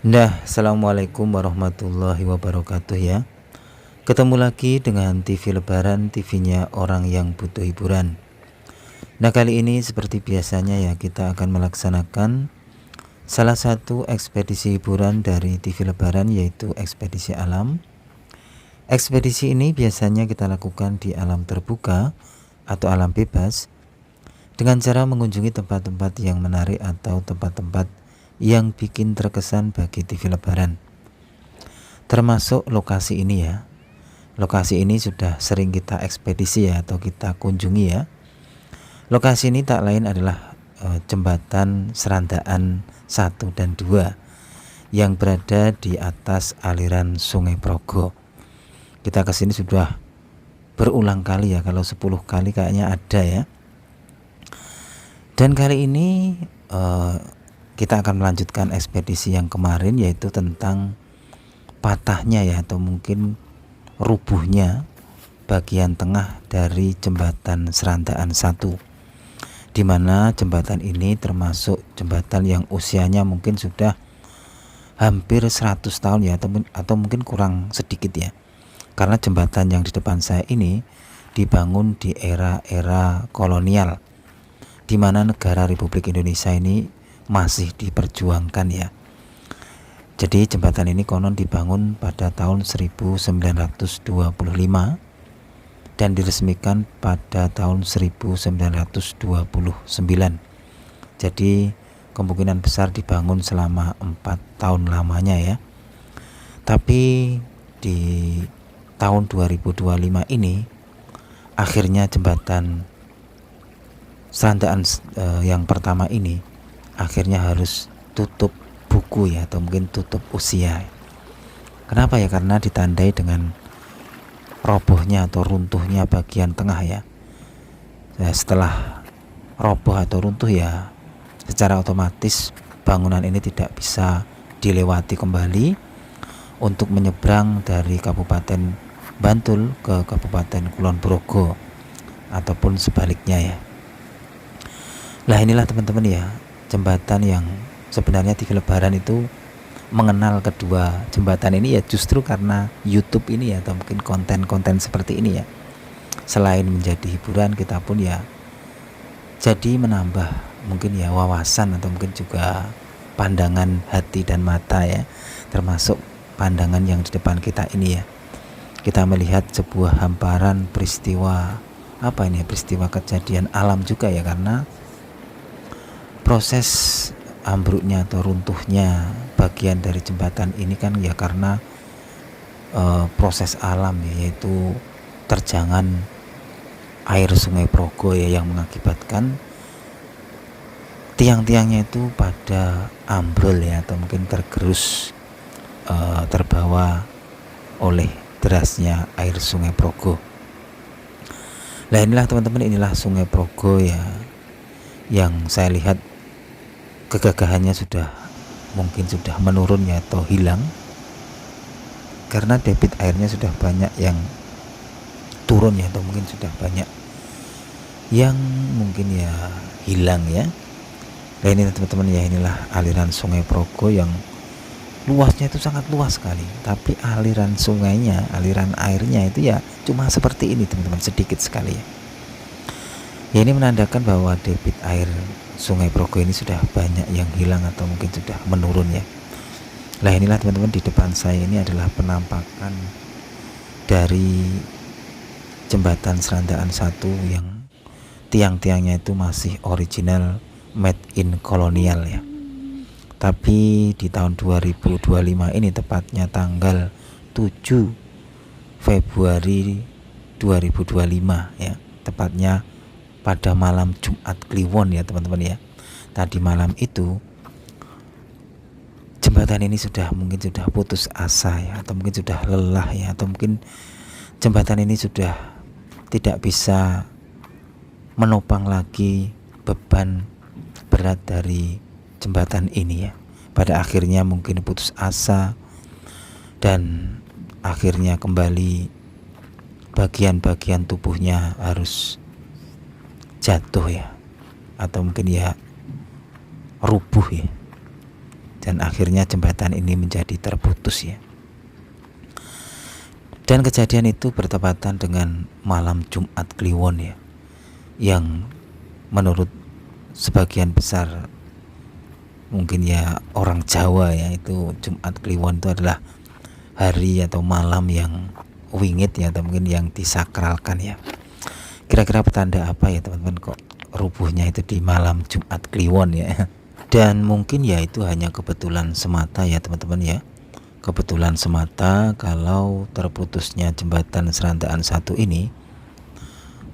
Nah, assalamualaikum warahmatullahi wabarakatuh ya. Ketemu lagi dengan TV Lebaran, TV-nya orang yang butuh hiburan. Nah, kali ini seperti biasanya ya, kita akan melaksanakan salah satu ekspedisi hiburan dari TV Lebaran, yaitu ekspedisi alam. Ekspedisi ini biasanya kita lakukan di alam terbuka atau alam bebas dengan cara mengunjungi tempat-tempat yang menarik atau tempat-tempat yang bikin terkesan bagi TV Lebaran. Termasuk lokasi ini ya. Lokasi ini sudah sering kita ekspedisi ya, atau kita kunjungi ya. Lokasi ini tak lain adalah jembatan Serandaan 1 dan 2 yang berada di atas aliran Sungai Progo. Kita kesini sudah berulang kali ya, kalau 10 kali kayaknya ada ya. Dan kali ini kita akan melanjutkan ekspedisi yang kemarin, yaitu tentang patahnya ya, atau mungkin rubuhnya bagian tengah dari jembatan Serandaan 1, di mana jembatan ini termasuk jembatan yang usianya mungkin sudah hampir 100 tahun ya, atau mungkin kurang sedikit ya, karena jembatan yang di depan saya ini dibangun di era-era kolonial, di mana negara Republik Indonesia ini masih diperjuangkan ya. Jadi jembatan ini konon dibangun pada tahun 1925 dan diresmikan pada tahun 1929. Jadi kemungkinan besar dibangun selama 4 tahun lamanya ya. Tapi di tahun 2025 ini akhirnya jembatan Serandaan yang pertama ini akhirnya harus tutup buku ya, atau mungkin tutup usia. Kenapa ya? Karena ditandai dengan robohnya atau runtuhnya bagian tengah ya. Setelah roboh atau runtuh ya, secara otomatis bangunan ini tidak bisa dilewati kembali untuk menyeberang dari Kabupaten Bantul ke Kabupaten Kulon Progo ataupun sebaliknya ya. Lah inilah teman-teman ya, jembatan yang sebenarnya TV Lebaran itu mengenal kedua jembatan ini ya justru karena YouTube ini ya, atau mungkin konten-konten seperti ini ya. Selain menjadi hiburan, kita pun ya jadi menambah mungkin ya wawasan, atau mungkin juga pandangan hati dan mata ya, termasuk pandangan yang di depan kita ini ya. Kita melihat sebuah hamparan peristiwa peristiwa kejadian alam juga ya, karena proses ambruknya atau runtuhnya bagian dari jembatan ini kan ya karena proses alam ya, yaitu terjangan air Sungai Progo ya, yang mengakibatkan tiang-tiangnya itu pada ambrol ya, atau mungkin tergerus terbawa oleh derasnya air Sungai Progo. Nah inilah teman-teman, inilah Sungai Progo ya, yang saya lihat kegagahannya mungkin sudah menurun ya, atau hilang, karena debit airnya sudah banyak yang turun ya, atau mungkin sudah banyak yang mungkin ya hilang ya. Nah ini teman-teman ya, inilah aliran Sungai Progo yang luasnya itu sangat luas sekali, tapi aliran sungainya, aliran airnya itu ya cuma seperti ini teman-teman, sedikit sekali ya. Ya ini menandakan bahwa debit air Sungai Progo ini sudah banyak yang hilang atau mungkin sudah menurun ya. Nah inilah teman-teman, di depan saya ini adalah penampakan dari jembatan Serandaan 1 yang tiang-tiangnya itu masih original, made in kolonial ya. Tapi di tahun 2025 ini, tepatnya tanggal 7 Februari 2025 ya, tepatnya pada malam Jumat Kliwon ya teman-teman ya. Tadi malam itu jembatan ini mungkin sudah putus asa ya, atau mungkin sudah lelah ya, atau mungkin jembatan ini sudah tidak bisa menopang lagi beban berat dari jembatan ini ya. Pada akhirnya mungkin putus asa, dan akhirnya kembali bagian-bagian tubuhnya harus jatuh ya, atau mungkin ya rubuh ya. dan akhirnya jembatan ini menjadi terputus ya. Dan kejadian itu bertepatan dengan malam Jumat Kliwon ya, yang menurut sebagian besar mungkin ya orang Jawa ya, itu Jumat Kliwon itu adalah hari atau malam yang wingit ya, atau mungkin yang disakralkan ya. Kira-kira petanda apa ya teman-teman kok rubuhnya itu di malam Jumat Kliwon ya. Dan mungkin ya itu hanya kebetulan semata ya teman-teman ya, kebetulan semata kalau terputusnya jembatan Serandaan 1 ini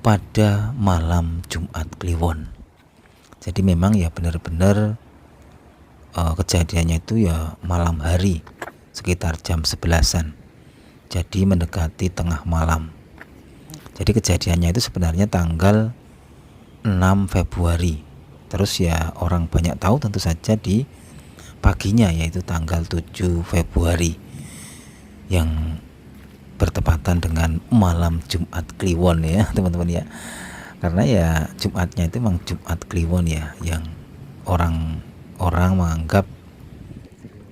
pada malam Jumat Kliwon. Jadi memang ya benar-benar kejadiannya itu ya malam hari sekitar jam 11-an, jadi mendekati tengah malam. Jadi kejadiannya itu sebenarnya tanggal 6 Februari. Terus ya orang banyak tahu tentu saja di paginya, yaitu tanggal 7 Februari yang bertepatan dengan malam Jumat Kliwon ya teman-teman ya. Karena ya Jumatnya itu memang Jumat Kliwon ya, yang orang menganggap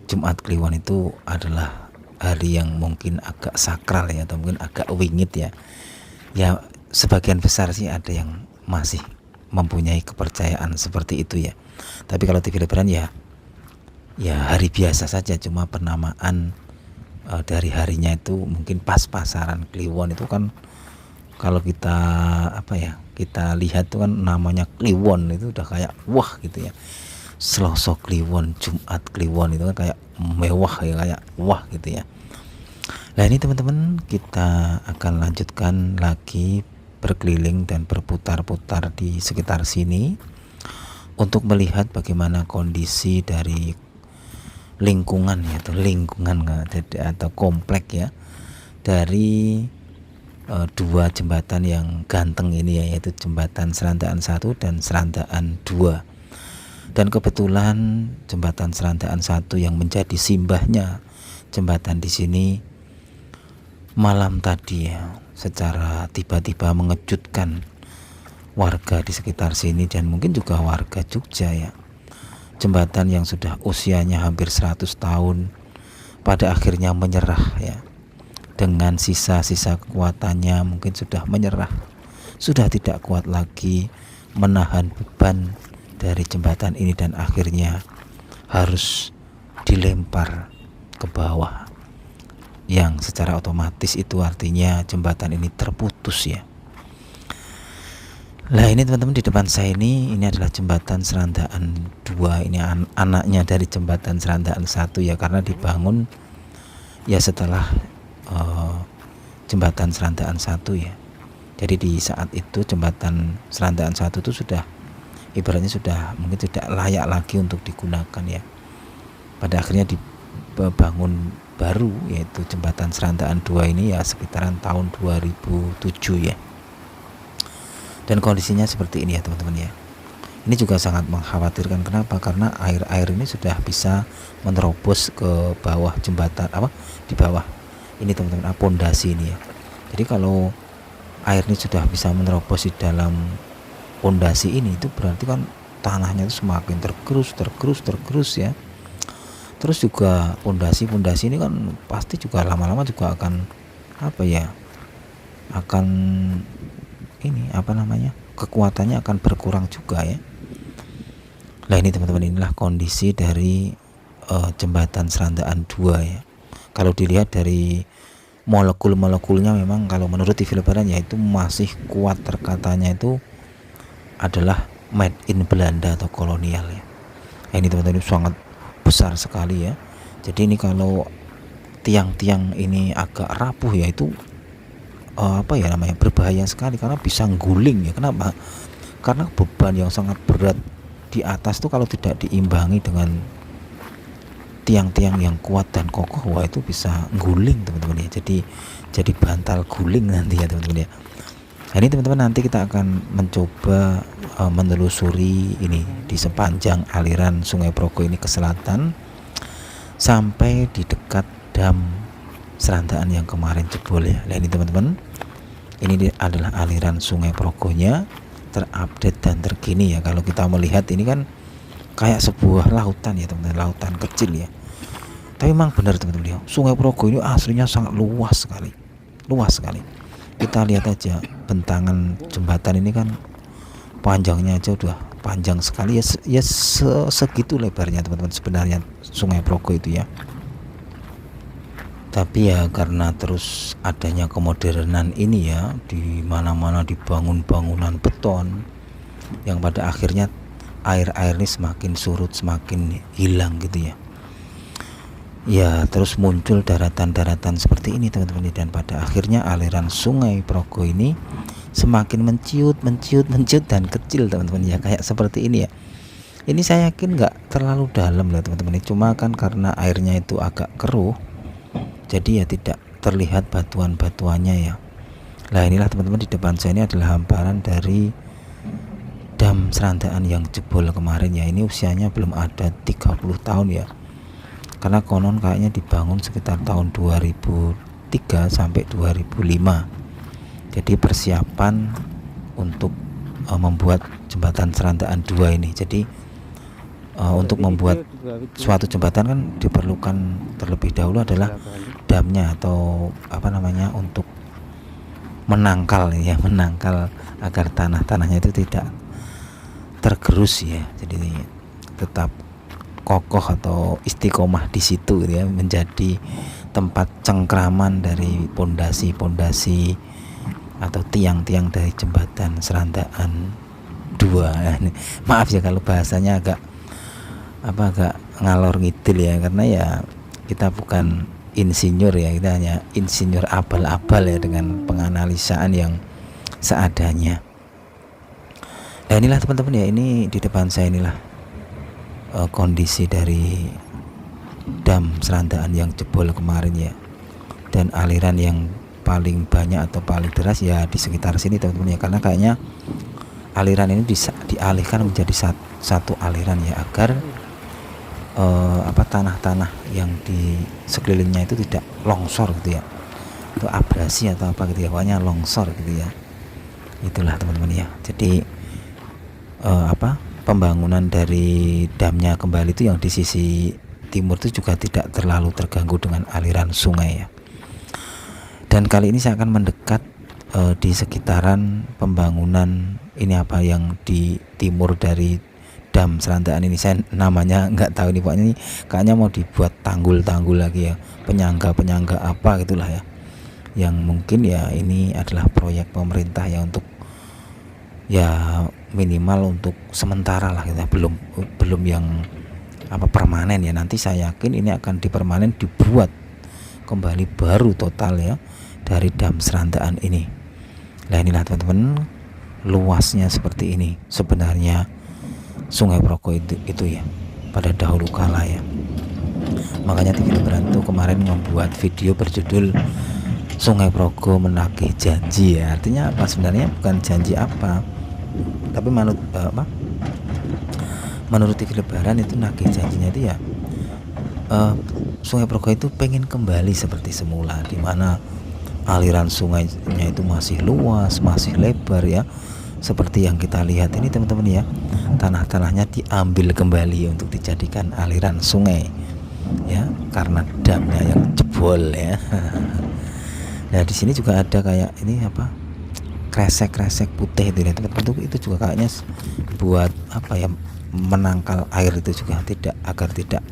Jumat Kliwon itu adalah hari yang mungkin agak sakral ya, atau mungkin agak wingit ya. Ya sebagian besar sih ada yang masih mempunyai kepercayaan seperti itu ya. Tapi kalau TV Lebaran ya hari biasa saja, cuma penamaan dari harinya itu mungkin pas pasaran Kliwon itu kan, kalau kita kita lihat tuh kan namanya Kliwon itu udah kayak wah gitu ya. Selasa Kliwon, Jumat Kliwon itu kan kayak mewah ya, kayak wah gitu ya. Nah ini teman-teman, kita akan lanjutkan lagi berkeliling dan berputar-putar di sekitar sini untuk melihat bagaimana kondisi dari lingkungan ya, atau atau komplek ya, dari dua jembatan yang ganteng ini ya, yaitu jembatan Serandaan 1 dan Serandaan 2. Dan kebetulan jembatan Serandaan 1 yang menjadi simbahnya jembatan di sini malam tadi ya, secara tiba-tiba mengejutkan warga di sekitar sini dan mungkin juga warga Jogja ya. Jembatan yang sudah usianya hampir 100 tahun pada akhirnya menyerah ya. Dengan sisa-sisa kekuatannya mungkin sudah menyerah, sudah tidak kuat lagi menahan beban dari jembatan ini, dan akhirnya harus dilempar ke bawah, yang secara otomatis itu artinya jembatan ini terputus ya. Nah ini teman-teman, di depan saya ini adalah jembatan Serandaan 2. Ini anaknya dari jembatan Serandaan 1 ya, karena dibangun ya setelah jembatan Serandaan 1 ya. Jadi di saat itu jembatan Serandaan 1 itu sudah ibaratnya sudah mungkin tidak layak lagi untuk digunakan ya. Pada akhirnya dibangun baru, yaitu jembatan Serandaan 2 ini ya sekitaran tahun 2007 ya. Dan kondisinya seperti ini ya teman-teman ya. Ini juga sangat mengkhawatirkan. Kenapa? Karena air ini sudah bisa menerobos ke bawah jembatan, di bawah ini teman-teman, pondasi ini ya. Jadi kalau air ini sudah bisa menerobos di dalam pondasi ini, itu berarti kan tanahnya itu semakin tergerus ya. Terus juga pondasi ini kan pasti juga lama-lama juga akan kekuatannya akan berkurang juga ya. Nah ini teman-teman, inilah kondisi dari jembatan Serandaan 2 ya. Kalau dilihat dari molekul-molekulnya, memang kalau menurut TV Lebaran ya itu masih kuat, terkatanya itu adalah made in Belanda atau kolonial ya. Nah, ini teman-teman sangat besar sekali ya. Jadi ini kalau tiang-tiang ini agak rapuh ya, itu berbahaya sekali, karena bisa guling ya. Kenapa? Karena beban yang sangat berat di atas tuh kalau tidak diimbangi dengan tiang-tiang yang kuat dan kokoh, wah itu bisa guling teman-teman ya. Jadi bantal guling nanti ya teman-teman ya. Nah, ini teman-teman, nanti kita akan mencoba menelusuri ini di sepanjang aliran Sungai Progo ini ke selatan sampai di dekat dam Serandaan yang kemarin jebol ya. Nah ini teman-teman, ini adalah aliran Sungai Progonya terupdate dan terkini ya. Kalau kita melihat ini kan kayak sebuah lautan ya teman-teman, lautan kecil ya. Tapi memang benar teman-teman ya, Sungai Progo ini aslinya sangat luas sekali, luas sekali. Kita lihat aja bentangan jembatan ini kan panjangnya aja udah panjang sekali ya, segitu lebarnya teman-teman sebenarnya Sungai Progo itu ya. Tapi ya karena terus adanya kemodernan ini ya, di mana-mana dibangun bangunan beton yang pada akhirnya air-air ini semakin surut, semakin hilang gitu ya. Ya terus muncul daratan-daratan seperti ini teman-teman, dan pada akhirnya aliran Sungai Progo ini semakin menciut dan kecil teman-teman ya, kayak seperti ini ya. Ini saya yakin nggak terlalu dalam lah teman-teman, cuma kan karena airnya itu agak keruh, jadi ya tidak terlihat batuan-batuannya ya. Nah inilah teman-teman, di depan saya ini adalah hamparan dari dam Serandaan yang jebol kemarin ya. Ini usianya belum ada 30 tahun ya, karena konon kayaknya dibangun sekitar tahun 2003 sampai 2005. Jadi persiapan untuk membuat jembatan Serandaan 2 ini. Jadi untuk membuat suatu jembatan kan diperlukan terlebih dahulu adalah damnya, atau apa namanya, untuk menangkal ya, menangkal agar tanahnya itu tidak tergerus ya. Jadi tetap kokoh atau istiqomah di situ ya, menjadi tempat cengkraman dari pondasi-pondasi atau tiang-tiang dari jembatan Serandaan 2. Maaf ya kalau bahasanya agak ngalor ngidul ya, karena ya kita bukan insinyur ya, kita hanya insinyur abal-abal ya, dengan penganalisaan yang seadanya. Nah inilah teman-teman ya, ini di depan saya inilah kondisi dari dam Serandaan yang jebol kemarin ya, dan aliran yang paling banyak atau paling deras ya di sekitar sini teman-teman ya, karena kayaknya aliran ini dialihkan menjadi satu aliran ya, agar tanah-tanah yang di sekelilingnya itu tidak longsor gitu ya, itu abrasi atau apa gitu ya, pokoknya longsor gitu ya. Itulah teman-teman ya. Jadi pembangunan dari damnya kembali itu yang di sisi timur itu juga tidak terlalu terganggu dengan aliran sungai ya. Dan kali ini saya akan mendekat di sekitaran pembangunan ini yang di timur dari dam Serandaan ini. Saya namanya nggak tahu ini, pokoknya ini kayaknya mau dibuat tanggul-tanggul lagi ya, penyangga apa gitulah ya, yang mungkin ya ini adalah proyek pemerintah ya, untuk ya minimal untuk sementara lah gitu ya, belum yang permanen ya. Nanti saya yakin ini akan dipermanen, dibuat kembali baru total ya dari dam Serandaan ini. Nah inilah teman-teman, luasnya seperti ini sebenarnya Sungai Progo itu ya pada dahulu kala ya. Makanya TV Lebaran tuh kemarin membuat video berjudul Sungai Progo menagih janji ya. Artinya apa? Sebenarnya bukan janji apa, tapi menurut TV Lebaran itu nagih janjinya itu ya Sungai Progo itu pengen kembali seperti semula, di mana aliran sungainya itu masih luas, masih lebar ya, seperti yang kita lihat ini teman-teman ya. Tanah-tanahnya diambil kembali untuk dijadikan aliran sungai ya, karena damnya yang jebol ya. Nah di sini juga ada kayak ini kresek-kresek putih itu ya teman-teman, itu juga kayaknya buat menangkal air itu juga, agar tidak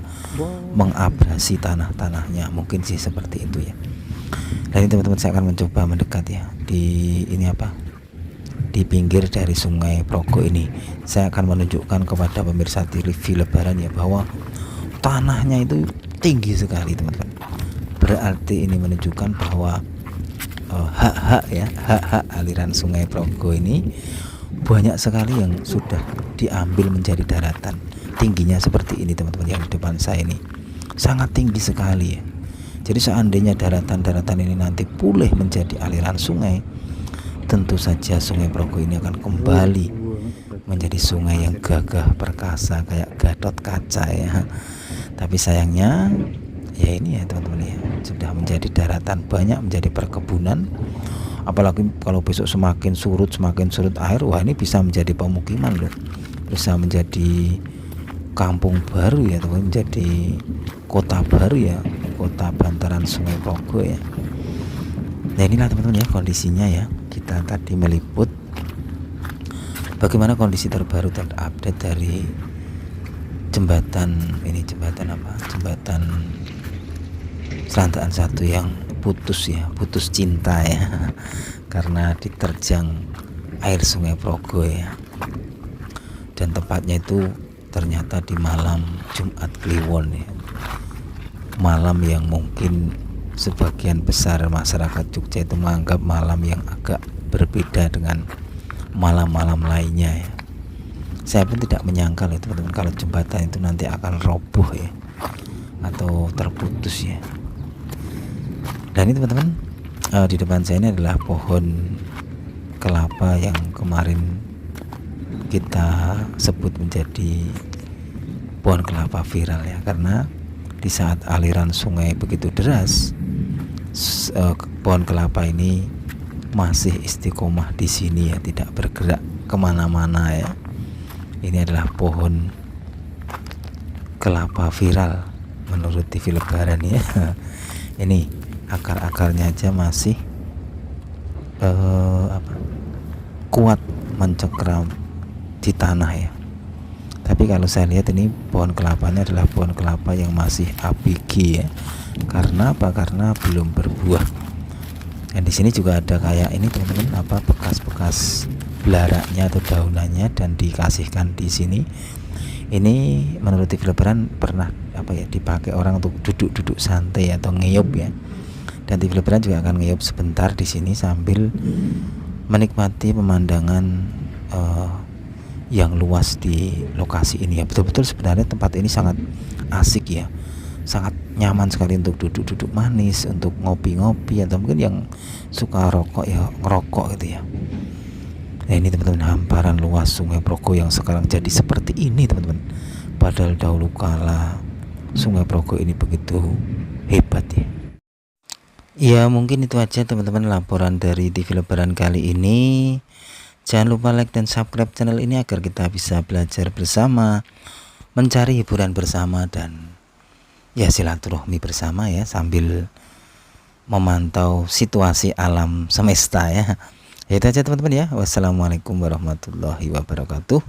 mengabrasi tanahnya, mungkin sih seperti itu ya. Dan ini teman-teman, saya akan mencoba mendekat ya di di pinggir dari Sungai Progo ini. Saya akan menunjukkan kepada pemirsa TV Lebaran ya, bahwa tanahnya itu tinggi sekali teman-teman. Berarti ini menunjukkan bahwa hak aliran Sungai Progo ini banyak sekali yang sudah diambil menjadi daratan. Tingginya seperti ini teman-teman, yang di depan saya ini sangat tinggi sekali ya. Jadi seandainya daratan-daratan ini nanti pulih menjadi aliran sungai, tentu saja Sungai Progo ini akan kembali menjadi sungai yang gagah perkasa kayak Gatot Kaca ya. Tapi sayangnya ya ini ya teman-teman ya, sudah menjadi daratan, banyak menjadi perkebunan. Apalagi kalau besok semakin surut air, wah ini bisa menjadi pemukiman loh, bisa menjadi kampung baru ya teman, menjadi kota baru ya, kota bantaran Sungai Progo ya. Nah inilah teman-teman ya kondisinya ya. Kita tadi meliput bagaimana kondisi terbaru terupdate dari jembatan ini, jembatan Selantaan Satu yang putus ya, putus cinta ya karena diterjang air Sungai Progo ya. Dan tepatnya itu ternyata di malam Jumat Kliwon ya, malam yang mungkin sebagian besar masyarakat Jogja itu menganggap malam yang agak berbeda dengan malam-malam lainnya ya. Saya pun tidak menyangka loh teman-teman kalau jembatan itu nanti akan roboh ya, atau terputus ya. Dan ini teman-teman, di depan saya ini adalah pohon kelapa yang kemarin kita sebut menjadi pohon kelapa viral ya, karena di saat aliran sungai begitu deras, pohon kelapa ini masih istiqomah di sini ya, tidak bergerak kemana-mana ya. Ini adalah pohon kelapa viral menurut TV Lebaran ya. Ini akar-akarnya aja masih kuat mencekram di tanah ya. Tapi kalau saya lihat ini pohon kelapanya adalah pohon kelapa yang masih ABG ya. Karena apa? Karena belum berbuah. Dan di sini juga ada kayak ini teman-teman, bekas-bekas belaraknya atau daunannya, dan dikasihkan di sini. Ini menurut TV Lebaran pernah dipakai orang untuk duduk-duduk santai atau ngeyup ya. Dan TV Lebaran juga akan ngeyup sebentar di sini sambil menikmati pemandangan yang luas di lokasi ini ya. Betul-betul sebenarnya tempat ini sangat asik ya, sangat nyaman sekali untuk duduk-duduk manis, untuk ngopi-ngopi, atau mungkin yang suka rokok ya ngerokok gitu ya. Nah ini teman-teman, hamparan luas Sungai Progo yang sekarang jadi seperti ini teman-teman. Padahal dahulu kala Sungai Progo ini begitu hebat ya. Ya mungkin itu aja teman-teman laporan dari TV Lebaran kali ini. Jangan lupa like dan subscribe channel ini agar kita bisa belajar bersama, mencari hiburan bersama, dan ya silaturahmi bersama ya, sambil memantau situasi alam semesta ya. Itu aja teman-teman ya. Wassalamualaikum warahmatullahi wabarakatuh.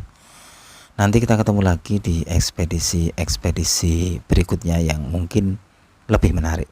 Nanti kita ketemu lagi di ekspedisi berikutnya yang mungkin lebih menarik.